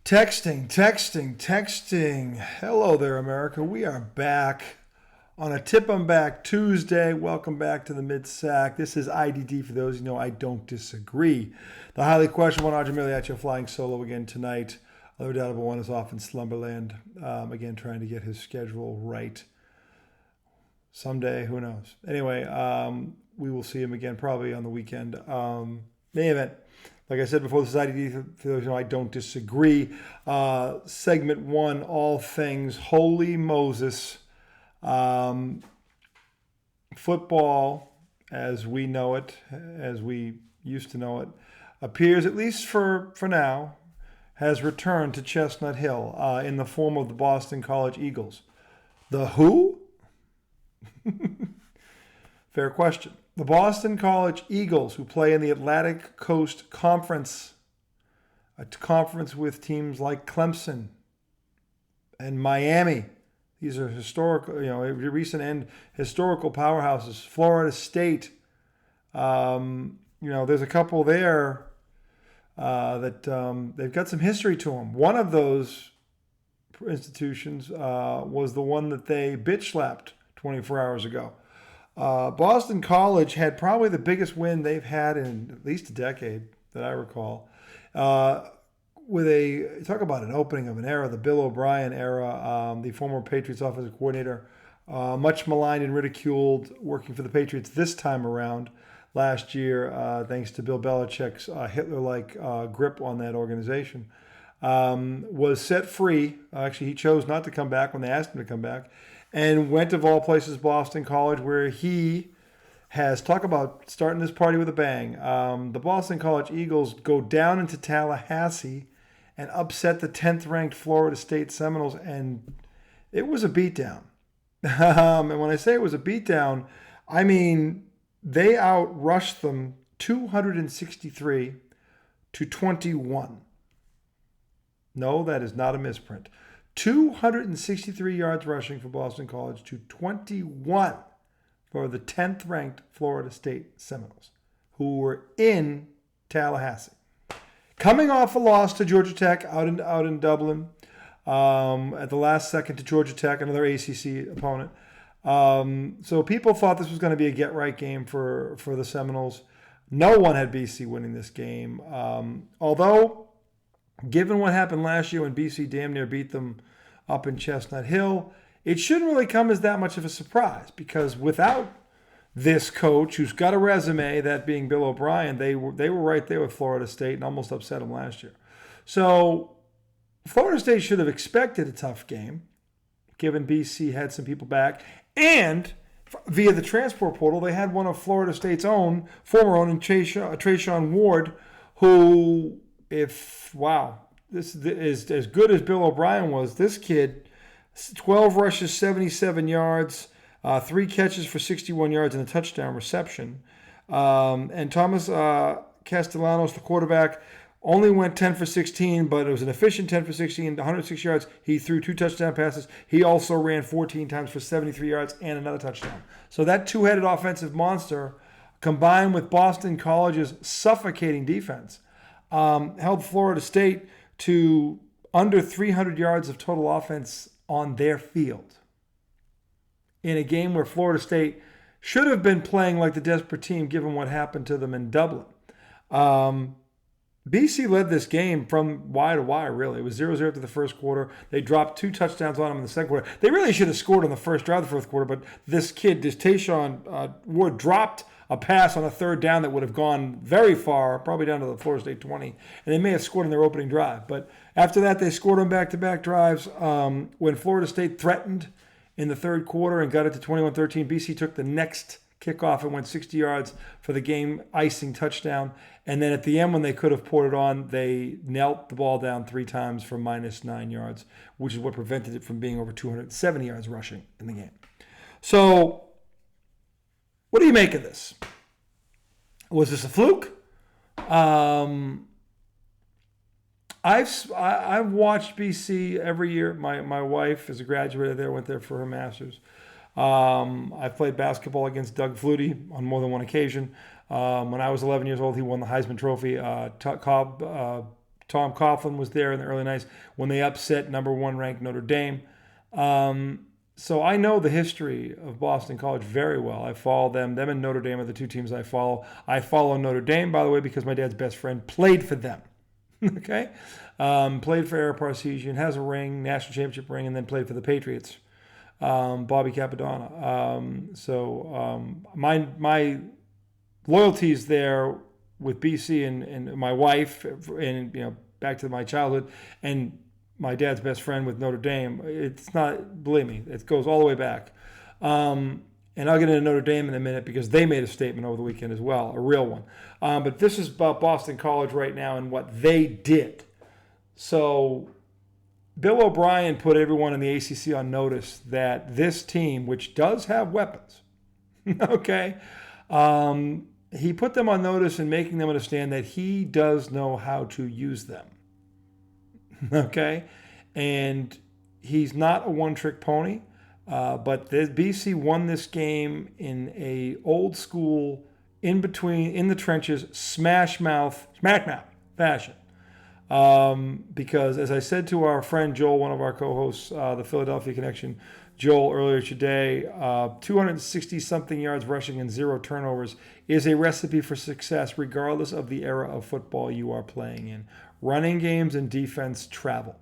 Texting. Hello there, America. We are back on a Tip 'em Back Tuesday. Welcome back to the Mid-Sack. This is IDD for those who know I don't disagree. The highly questionable Roger Miliaccio flying solo again tonight. Other doubtable one is off in Slumberland. Again, trying to get his schedule right. Someday, who knows? Anyway, we will see him again probably on the weekend. Main event. Like I said before, this is IDD for those who know I don't disagree. Segment 1, all things Holy Moses. Football, as we know it, as we used to know it, appears, at least for now, has returned to Chestnut Hill in the form of the Boston College Eagles. The who? Fair question. The Boston College Eagles, who play in the Atlantic Coast Conference, a conference with teams like Clemson and Miami. These are historical, recent and historical powerhouses. Florida State. There's a couple there that they've got some history to them. One of those institutions was the one that they bitch slapped 24 hours ago. Boston College had probably the biggest win they've had in at least a decade that I recall. Talk about an opening of an era, the Bill O'Brien era, the former Patriots offensive coordinator, much maligned and ridiculed working for the Patriots this time around last year, thanks to Bill Belichick's Hitler-like grip on that organization, was set free. Actually, he chose not to come back when they asked him to come back, and went, of all places, Boston College, where he has, talk about starting this party with a bang. The Boston College Eagles go down into Tallahassee and upset the 10th-ranked Florida State Seminoles, and it was a beatdown. And when I say it was a beatdown, I mean they outrushed them 263 to 21. No, that is not a misprint. 263 yards rushing for Boston College to 21 for the 10th-ranked Florida State Seminoles, who were in Tallahassee. Coming off a loss to Georgia Tech out in Dublin, at the last second to Georgia Tech, another ACC opponent. So people thought this was going to be a get-right game for the Seminoles. No one had BC winning this game. Although, given what happened last year when BC damn near beat them up in Chestnut Hill, it shouldn't really come as that much of a surprise, because without this coach, who's got a resume, that being Bill O'Brien, they were right there with Florida State and almost upset them last year. So Florida State should have expected a tough game, given BC had some people back, and via the transport portal, they had one of Florida State's former own, Trayshawn Ward, who, this is as good as Bill O'Brien was. This kid, 12 rushes, 77 yards, 3 catches for 61 yards and a touchdown reception. And Thomas Castellanos, the quarterback, only went 10 for 16, but it was an efficient 10 for 16, 106 yards. He threw 2 touchdown passes. He also ran 14 times for 73 yards and another touchdown. So that two-headed offensive monster, combined with Boston College's suffocating defense, held Florida State to under 300 yards of total offense on their field, in a game where Florida State should have been playing like the desperate team given what happened to them in Dublin. BC led this game from wire to wire, really. It was 0-0 after the first quarter. They dropped 2 touchdowns on them in the second quarter. They really should have scored on the first drive of the fourth quarter, but this Tayshawn Ward dropped a pass on a third down that would have gone very far, probably down to the Florida State 20, and they may have scored in their opening drive. But after that, they scored on back-to-back drives. When Florida State threatened in the third quarter and got it to 21-13, BC took the next kickoff and went 60 yards for the game-icing touchdown. And then at the end, when they could have poured it on, they knelt the ball down 3 times for -9 yards, which is what prevented it from being over 270 yards rushing in the game. So, what do you make of this? Was this a fluke? I've watched BC every year. My wife is a graduate there, went there for her master's. I've played basketball against Doug Flutie on more than one occasion. When I was 11 years old, he won the Heisman Trophy. Tom Coughlin was there in the early nights when they upset number 1 ranked Notre Dame. So I know the history of Boston College very well. I follow them. Them and Notre Dame are the two teams I follow. I follow Notre Dame, by the way, because my dad's best friend played for them. Okay? Played for Air Parsegian, has a ring, national championship ring, and then played for the Patriots. Bobby Capadonna. My loyalties there with BC and my wife, and back to my childhood, and my dad's best friend with Notre Dame. It's not, believe me, it goes all the way back. And I'll get into Notre Dame in a minute because they made a statement over the weekend as well, a real one. But this is about Boston College right now and what they did. So Bill O'Brien put everyone in the ACC on notice that this team, which does have weapons, okay, he put them on notice and making them understand that he does know how to use them. Okay, and he's not a one-trick pony, but BC won this game in a old school, in the trenches, smash mouth fashion. Because as I said to our friend Joel, one of our co-hosts, the Philadelphia Connection, Joel, earlier today, 260-something yards rushing and 0 turnovers is a recipe for success regardless of the era of football you are playing in. Running games and defense travel.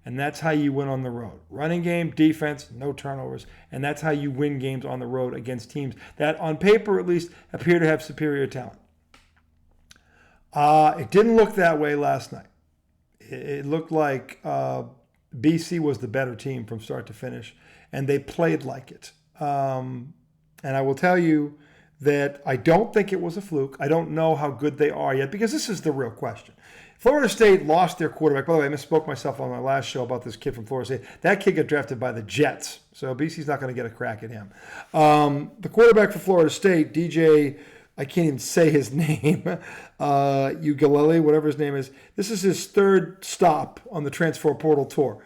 And that's how you win on the road. Running game, defense, no turnovers. And that's how you win games on the road against teams that, on paper at least, appear to have superior talent. It didn't look that way last night. It looked like BC was the better team from start to finish, and they played like it. And I will tell you that I don't think it was a fluke. I don't know how good they are yet, because this is the real question. Florida State lost their quarterback. By the way, I misspoke myself on my last show about this kid from Florida State. That kid got drafted by the Jets, so BC's not going to get a crack at him. The quarterback for Florida State, DJ, I can't even say his name, Ugalele, whatever his name is. This is his third stop on the transfer portal tour.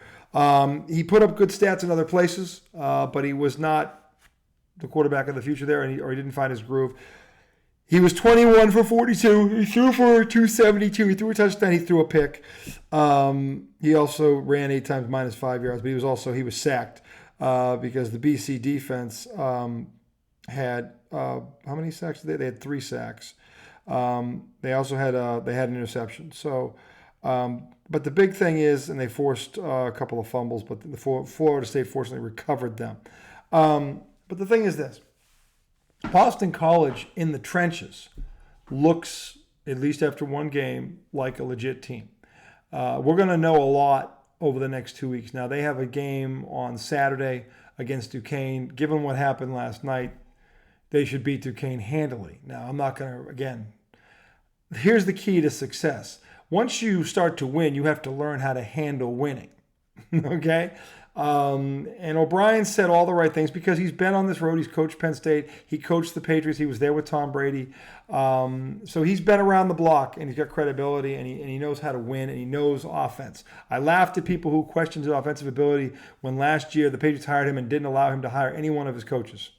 He put up good stats in other places, but he was not the quarterback of the future there, or he didn't find his groove. He was 21 for 42. He threw for 272. He threw a touchdown. He threw a pick. He also ran 8 times minus 5 yards, but he was sacked because the BC defense had how many sacks did they? They had 3 sacks. They also had an interception. So, but the big thing is, and they forced a couple of fumbles, but the Florida State fortunately recovered them. But the thing is this. Boston College in the trenches looks, at least after one game, like a legit team. We're going to know a lot over the next 2 weeks. Now, they have a game on Saturday against Duquesne. Given what happened last night, they should beat Duquesne handily. Now, I'm not going to, again, here's the key to success. Once you start to win, you have to learn how to handle winning. Okay? And O'Brien said all the right things because he's been on this road. He's coached Penn State. He coached the Patriots. He was there with Tom Brady. So he's been around the block, and he's got credibility, and he knows how to win, and he knows offense. I laughed at people who questioned his offensive ability when last year the Patriots hired him and didn't allow him to hire any one of his coaches.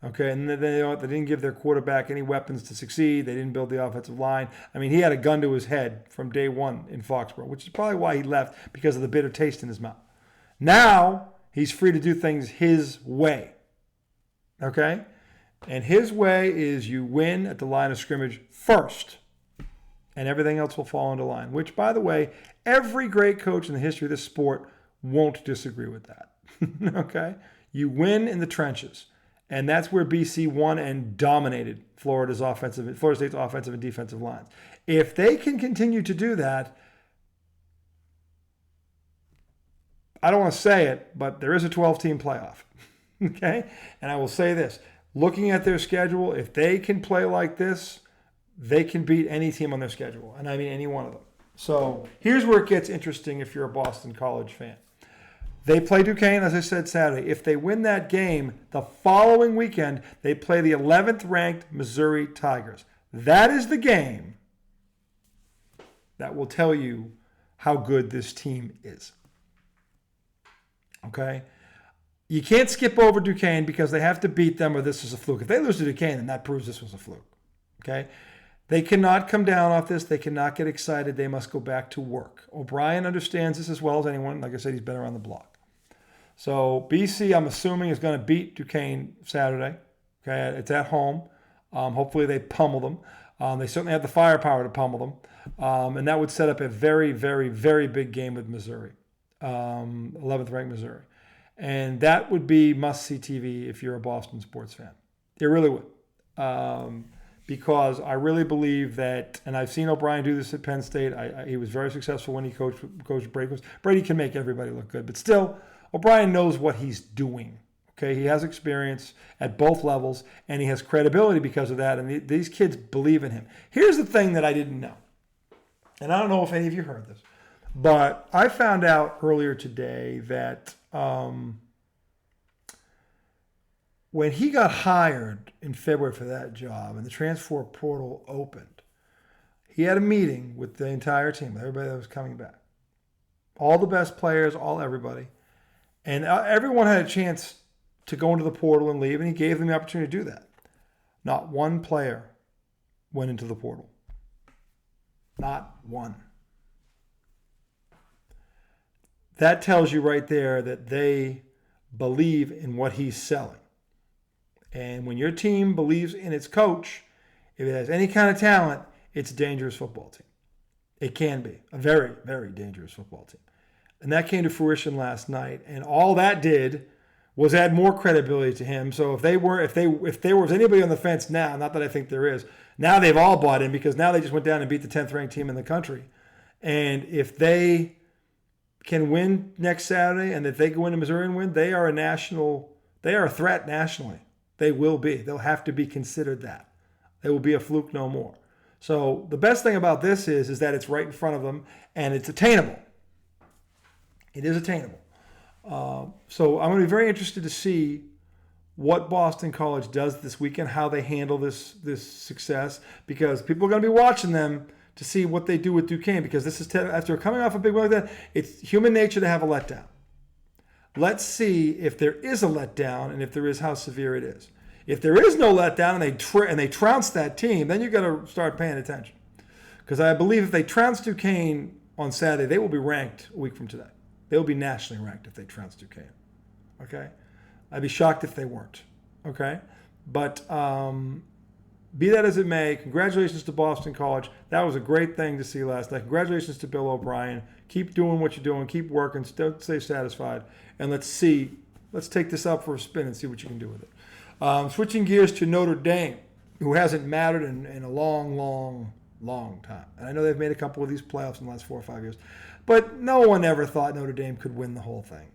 Okay, and they didn't give their quarterback any weapons to succeed. They didn't build the offensive line. I mean, he had a gun to his head from day one in Foxborough, which is probably why he left, because of the bitter taste in his mouth. Now, he's free to do things his way, okay? And his way is you win at the line of scrimmage first, and everything else will fall into line, which, by the way, every great coach in the history of this sport won't disagree with that, okay? You win in the trenches, and that's where BC won and dominated Florida State's offensive and defensive lines. If they can continue to do that, I don't want to say it, but there is a 12-team playoff, okay? And I will say this. Looking at their schedule, if they can play like this, they can beat any team on their schedule, and I mean any one of them. So here's where it gets interesting if you're a Boston College fan. They play Duquesne, as I said, Saturday. If they win that game, the following weekend, they play the 11th-ranked Missouri Tigers. That is the game that will tell you how good this team is. Okay? You can't skip over Duquesne because they have to beat them or this is a fluke. If they lose to Duquesne, then that proves this was a fluke. Okay? They cannot come down off this. They cannot get excited. They must go back to work. O'Brien understands this as well as anyone. Like I said, he's been around the block. So BC, I'm assuming, is going to beat Duquesne Saturday. Okay, it's at home. Hopefully they pummel them. They certainly have the firepower to pummel them. And that would set up a very, very, very big game with Missouri, 11th ranked Missouri. And that would be must-see TV if you're a Boston sports fan. It really would. Because I really believe that, and I've seen O'Brien do this at Penn State. He was very successful when he coached Brady. Brady can make everybody look good, but still, O'Brien knows what he's doing. Okay, he has experience at both levels, and he has credibility because of that, and these kids believe in him. Here's the thing that I didn't know, and I don't know if any of you heard this, but I found out earlier today that when he got hired in February for that job and the transfer portal opened, he had a meeting with the entire team, everybody that was coming back. All the best players, everybody. And everyone had a chance to go into the portal and leave, and he gave them the opportunity to do that. Not one player went into the portal. Not one. That tells you right there that they believe in what he's selling. And when your team believes in its coach, if it has any kind of talent, it's a dangerous football team. It can be a very, very dangerous football team. And that came to fruition last night. And all that did was add more credibility to him. So if there was anybody on the fence now, not that I think there is, now they've all bought in because now they just went down and beat the 10th ranked team in the country. And if they can win next Saturday and if they go into Missouri and win, they are a threat nationally. They will be. They'll have to be considered that. They will be a fluke no more. So the best thing about this is that it's right in front of them and it's attainable. It is attainable. So I'm going to be very interested to see what Boston College does this weekend, how they handle this success, because people are going to be watching them to see what they do with Duquesne, because this is after coming off a big win like that, it's human nature to have a letdown. Let's see if there is a letdown, and if there is, how severe it is. If there is no letdown and they trounce that team, then you've got to start paying attention. Because I believe if they trounce Duquesne on Saturday, they will be ranked a week from today. They will be nationally ranked if they trounce Duquesne. Okay? I'd be shocked if they weren't. Okay? But be that as it may, congratulations to Boston College. That was a great thing to see last night. Congratulations to Bill O'Brien. Keep doing what you're doing. Keep working. Don't stay satisfied. And let's take this up for a spin and see what you can do with it. Switching gears to Notre Dame, who hasn't mattered in a long, long, long time. And I know they've made a couple of these playoffs in the last 4 or 5 years. But no one ever thought Notre Dame could win the whole thing.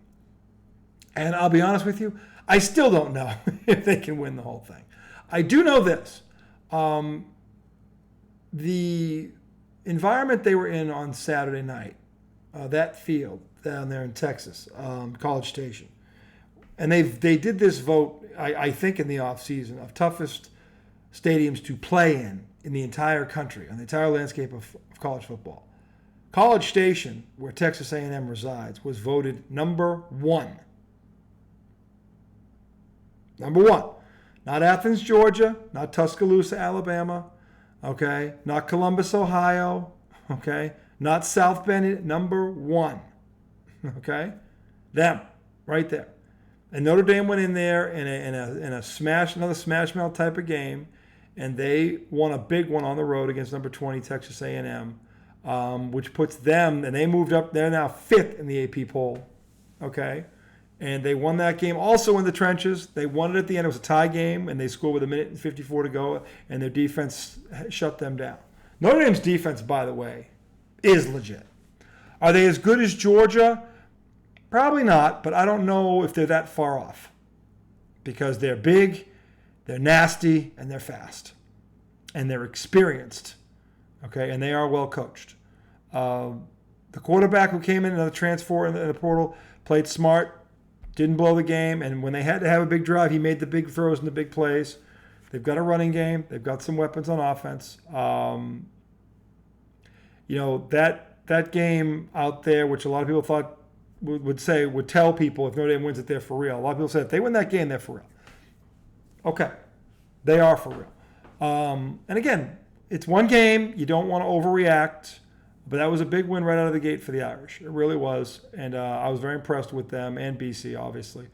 And I'll be honest with you, I still don't know if they can win the whole thing. I do know this. The environment they were in on Saturday night, that field down there in Texas, College Station, and they did this vote, I think in the offseason, of toughest stadiums to play in the entire country, on the entire landscape of college football. College Station, where Texas A&M resides, was voted number one. Number one. Not Athens, Georgia. Not Tuscaloosa, Alabama. Okay. Not Columbus, Ohio. Okay. Not South Bend. Number one. Okay. Them. Right there. And Notre Dame went in there in another smash mouth type of game, and they won a big one on the road against number 20 Texas A&M. Which puts them, and they moved up. They're now 5th in the AP poll, okay? And they won that game also in the trenches. They won it at the end. It was a tie game, and they scored with 1:54 to go, and their defense shut them down. Notre Dame's defense, by the way, is legit. Are they as good as Georgia? Probably not, but I don't know if they're that far off because they're big, they're nasty, and they're fast, and they're experienced. Okay, and they are well coached. The quarterback who came in, another transfer in the portal, played smart, didn't blow the game, and when they had to have a big drive, he made the big throws and the big plays. They've got a running game. They've got some weapons on offense. That game out there, which a lot of people thought would tell people if Notre Dame wins it, they're for real. A lot of people said if they win that game, they're for real. Okay, they are for real. And again, it's one game. You don't want to overreact. But that was a big win right out of the gate for the Irish. It really was. And I was very impressed with them and BC, obviously.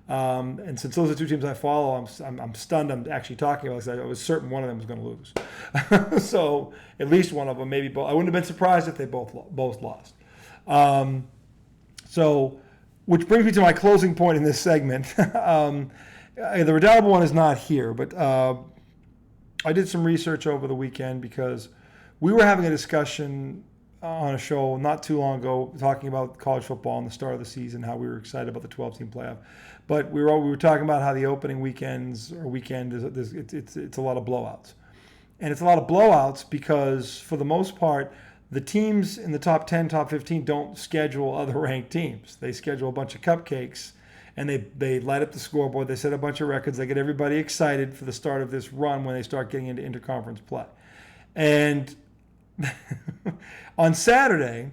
And since those are two teams I follow, I'm stunned I'm actually talking about this. I was certain one of them was going to lose. So at least one of them, maybe both. I wouldn't have been surprised if they both lost. So, which brings me to my closing point in this segment. The Riddell one is not here, but I did some research over the weekend because we were having a discussion on a show not too long ago talking about college football and the start of the season, how we were excited about the 12-team playoff. But we were talking about how the opening weekend it's a lot of blowouts. And it's a lot of blowouts because, for the most part, the teams in the top 10, top 15 don't schedule other ranked teams. They schedule a bunch of cupcakes, and they light up the scoreboard. They set a bunch of records. They get everybody excited for the start of this run when they start getting into interconference play. And on Saturday,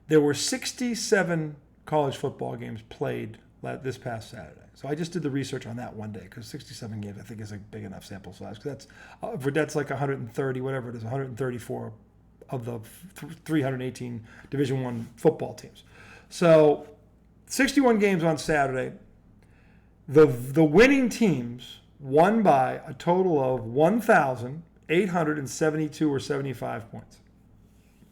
there were 67 college football games played this past Saturday. So I just did the research on that one day because 67 games I think is a big enough sample size. That's like 130, whatever it is, 134 of the 318 Division I football teams. So 61 games on Saturday. The winning teams won by a total of 1,872 or 75 points.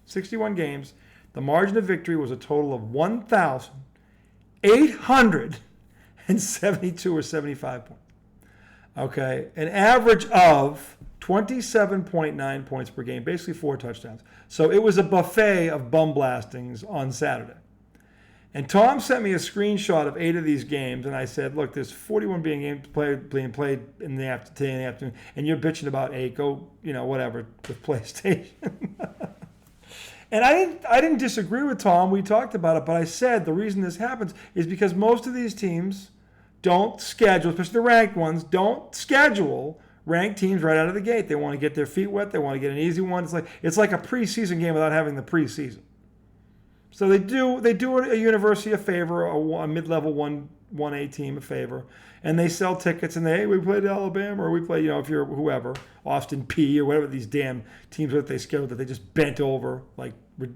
61 games. The margin of victory was a total of 1,872 or 75 points. Okay, an average of 27.9 points per game, basically 4 touchdowns. So it was a buffet of bum blastings on Saturday. And Tom sent me a screenshot of 8 of these games, and I said, look, there's 41 being played in the afternoon, and you're bitching about 8. Go, whatever, with PlayStation. And I didn't disagree with Tom. We talked about it, but I said the reason this happens is because most of these teams don't schedule, especially the ranked ones, don't schedule ranked teams right out of the gate. They want to get their feet wet. They want to get an easy one. It's like a preseason game without having the preseason. So they do a university a favor, a mid-level 1A team a favor, and they sell tickets and we played Alabama or we played, if you're whoever, Austin P or whatever these damn teams that they scheduled that they just bent over like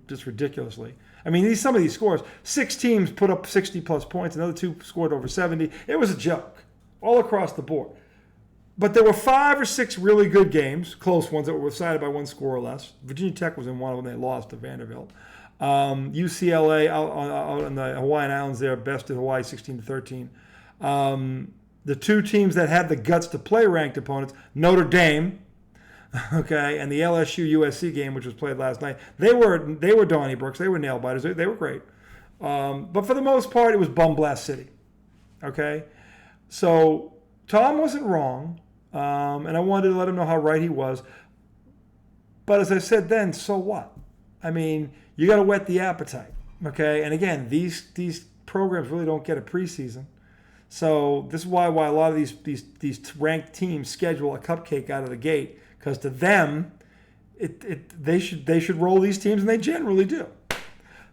just ridiculously. I mean, some of these scores, 6 teams put up 60-plus points, another 2 scored over 70. It was a joke all across the board. But there were 5 or 6 really good games, close ones that were decided by 1 score or less. Virginia Tech was in one of them. They lost to Vanderbilt. UCLA out on the Hawaiian Islands there, bested Hawaii 16-13. The 2 teams that had the guts to play ranked opponents, Notre Dame, okay, and the LSU USC game, which was played last night, they were Donnybrooks. They were nail biters. They were great. But for the most part, it was bum blast city. Okay, so Tom wasn't wrong, and I wanted to let him know how right he was. But as I said then, so what? I mean, you got to whet the appetite, okay? And again, these programs really don't get a preseason, so this is why a lot of these ranked teams schedule a cupcake out of the gate, because to them, they should roll these teams, and they generally do.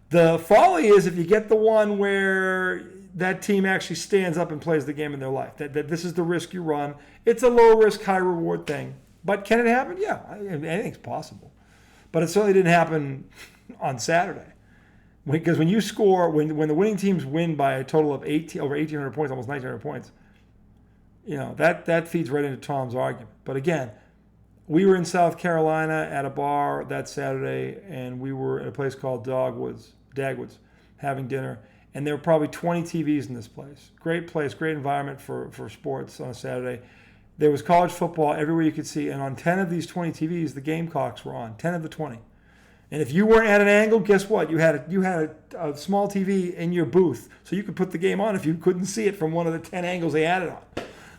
The folly is if you get the one where that team actually stands up and plays the game in their life. That this is the risk you run. It's a low risk, high reward thing, but can it happen? Yeah, anything's possible. But it certainly didn't happen on Saturday. Because when you score, when the winning teams win by a total of over 1,800 points, almost 1,900 points, that feeds right into Tom's argument. But again, we were in South Carolina at a bar that Saturday, and we were at a place called Dagwoods, having dinner. And there were probably 20 TVs in this place. Great place, great environment for sports on a Saturday. There was college football everywhere you could see, and on 10 of these 20 TVs, the Gamecocks were on, 10 of the 20. And if you weren't at an angle, guess what? You had a small TV in your booth, so you could put the game on if you couldn't see it from one of the 10 angles they had it on,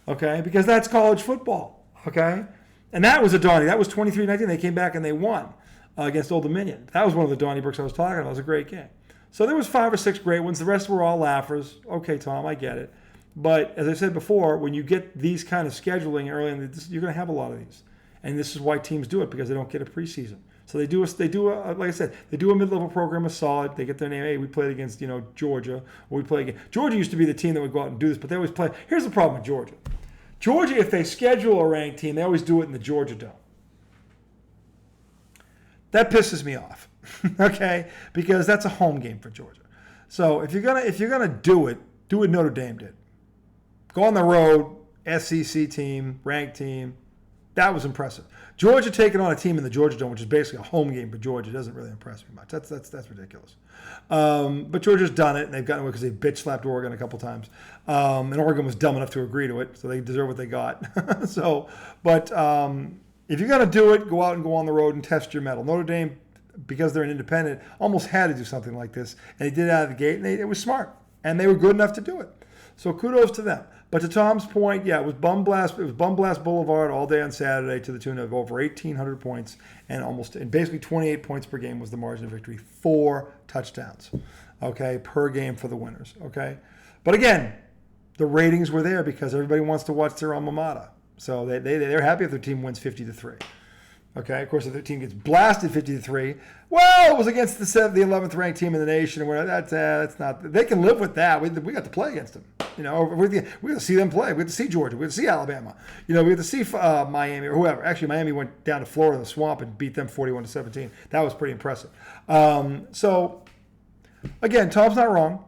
okay? Because that's college football, okay? And that was a Donnie. That was 23-19. They came back and they won against Old Dominion. That was one of the Donnybrooks I was talking about. It was a great game. So there was 5 or 6 great ones. The rest were all laughers. Okay, Tom, I get it. But as I said before, when you get these kind of scheduling early, you're going to have a lot of these, and this is why teams do it, because they don't get a preseason. So they do like I said, they do a mid-level program, a solid. They get their name. Hey, we played against Georgia, or we play against Georgia. Used to be the team that would go out and do this, but they always play. Here's the problem with Georgia. Georgia, if they schedule a ranked team, they always do it in the Georgia Dome. That pisses me off, okay? Because that's a home game for Georgia. So if you're gonna do it Notre Dame did. Go on the road, SEC team, ranked team. That was impressive. Georgia taking on a team in the Georgia Dome, which is basically a home game for Georgia, doesn't really impress me much. That's ridiculous. But Georgia's done it, and they've gotten away because they bitch slapped Oregon a couple times. And Oregon was dumb enough to agree to it, so they deserve what they got. If you're going to do it, go out and go on the road and test your mettle. Notre Dame, because they're an independent, almost had to do something like this, and they did it out of the gate, and it was smart, and they were good enough to do it. So kudos to them. But to Tom's point, yeah, it was Bum Blast Boulevard all day on Saturday to the tune of over 1,800 points and basically 28 points per game was the margin of victory. 4 touchdowns, okay, per game for the winners, okay. But again, the ratings were there because everybody wants to watch their alma mater. So they're happy if their team wins 50-3. Okay, of course, if their team gets blasted 50-3, well, it was against the 11th ranked team in the nation, and that's not. They can live with that. We got to play against them. We got to see them play. We got to see Georgia. We got to see Alabama. We got to see Miami or whoever. Actually, Miami went down to Florida in the swamp and beat them 41-17. That was pretty impressive. So again, Tom's not wrong.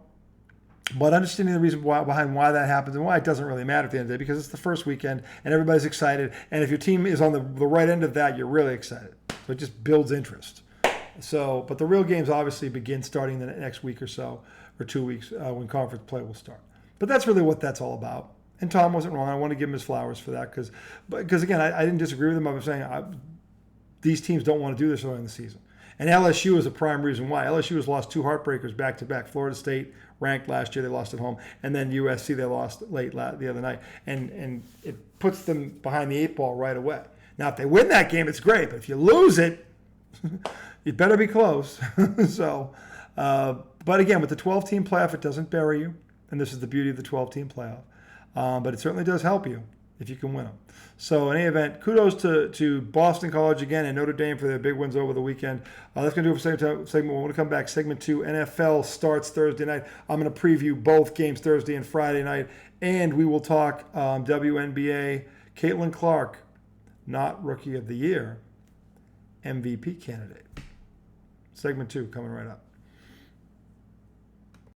But understanding the reason behind why that happens and why it doesn't really matter at the end of the day, because it's the first weekend and everybody's excited. And if your team is on the right end of that, you're really excited. So it just builds interest. But the real games obviously begin starting the next week or so, or 2 weeks when conference play will start. But that's really what that's all about. And Tom wasn't wrong. I want to give him his flowers for that because again, I didn't disagree with him. I was saying these teams don't want to do this early in the season. And LSU is a prime reason why. LSU has lost 2 heartbreakers back-to-back. Florida State ranked last year, they lost at home. And then USC, they lost late the other night. And it puts them behind the 8 ball right away. Now, if they win that game, it's great. But if you lose it, you better be close. But again, with the 12-team playoff, it doesn't bury you. And this is the beauty of the 12-team playoff. But it certainly does help you if you can win them. So in any event, kudos to Boston College again and Notre Dame for their big wins over the weekend. That's going to do it for segment 1. When we come back, segment 2, NFL starts Thursday night. I'm going to preview both games Thursday and Friday night. And we will talk WNBA. Caitlin Clark, not Rookie of the Year, MVP candidate. Segment 2 coming right up.